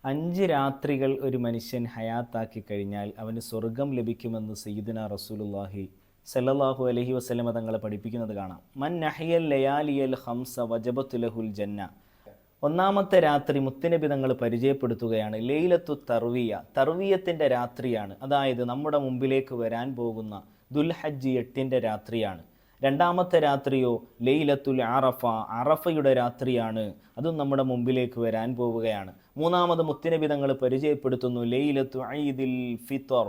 5 രാത്രികൾ ഒരു മനുഷ്യൻ ഹയാത്താക്കി കഴിഞ്ഞാൽ അവന് സ്വർഗം ലഭിക്കുമെന്ന് സയ്യിദുനാ റസൂലുള്ളാഹി സല്ലല്ലാഹു അലൈഹി വസല്ലമ തങ്ങളെ പഠിപ്പിക്കുന്നത് കാണാം. മൻ നഹിയൽ ലയാലിയൽ ഖംസ വജബത്തു ലഹുൽ ജന്ന. ഒന്നാമത്തെ രാത്രി മുത്തുനബി തങ്ങൾ പരിചയപ്പെടുത്തുകയാണ് ലൈലത്തു തർവിയ. തർവിയത്തിൻ്റെ രാത്രിയാണ്, അതായത് നമ്മുടെ മുമ്പിലേക്ക് വരാൻ പോകുന്ന ദുൽഹജ്ജ് 8-ൻ്റെ രാത്രിയാണ്. രണ്ടാമത്തെ രാത്രിയോ ലൈലത്തുൽ അറഫ, അറഫയുടെ രാത്രിയാണ്, അതും നമ്മുടെ മുമ്പിലേക്ക് വരാൻ പോവുകയാണ്. മൂന്നാമത് മുത്തുനബി തങ്ങൾ പരിചയപ്പെടുത്തുന്നു ലൈലത്തു ഈദിൽ ഫിത്ർ,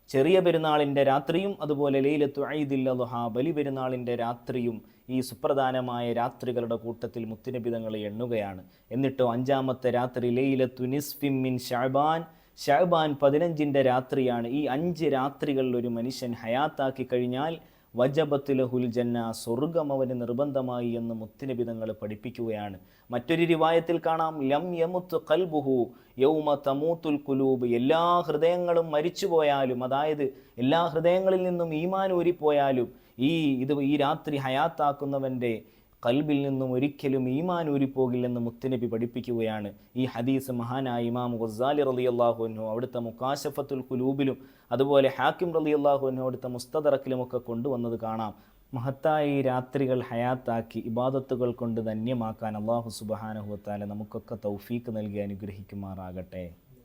ചെറിയ പെരുന്നാളിൻ്റെ രാത്രിയും അതുപോലെ ലൈലത്തു ഈദിൽ അദ്ഹ, ബലി പെരുന്നാളിൻ്റെ രാത്രിയും ഈ സുപ്രധാനമായ രാത്രികളുടെ കൂട്ടത്തിൽ മുത്തുനബി തങ്ങൾ എണ്ണുകയാണ്. എന്നിട്ടോ 5-ാമത്തെ രാത്രി ലൈലത്തു നിസ്ഫിൻ മിൻ ശഅബാൻ, ശഅബാൻ 15-ൻ്റെ രാത്രിയാണ്. ഈ 5 രാത്രികളിൽ ഒരു മനുഷ്യൻ ഹയാത്താക്കി കഴിഞ്ഞാൽ വജബത്ത് ലഹുൽ ജന്ന, സ്വർഗം അവന് നിർബന്ധമായി എന്ന് മുത്തുനബി തങ്ങൾ പഠിപ്പിക്കുകയാണ്. മറ്റൊരു റിവായത്തിൽ കാണാം ലം യമുത്ത് ഖൽബുഹു യൗമ തമൂത്തുൽ ഖുലൂബ്, എല്ലാ ഹൃദയങ്ങളും മരിച്ചു പോയാലും, അതായത് എല്ലാ ഹൃദയങ്ങളിൽ നിന്നും ഈമാൻ ഊരിപ്പോയാലും ഈ രാത്രി ഹയാത്താക്കുന്നവൻ്റെ ഖൽബിൽ നിന്നും ഒരിക്കലും ഈമാൻ ഊരിപ്പോകില്ലെന്ന് മുത്തുനബി പഠിപ്പിക്കുകയാണ്. ഈ ഹദീസ് മഹാനായ ഇമാം ഗസാലി റളിയല്ലാഹു അൻഹു അവിടുത്തെ മുകാശഫത്തുൽ ഖുലൂബിലും അതുപോലെ ഹാക്കിം റളിയല്ലാഹു അൻഹു അവിടുത്തെ മുസ്തദറക്കിലുമൊക്കെ കൊണ്ടുവന്നത് കാണാം. മഹത്തായ ഈ രാത്രികൾ ഹയാത്താക്കി ഇബാദത്തുകൾ കൊണ്ട് ധന്യമാക്കാൻ അല്ലാഹു സുബ്ഹാനഹു വ തആല നമുക്കൊക്കെ തൗഫീക്ക് നൽകി അനുഗ്രഹിക്കുമാറാകട്ടെ.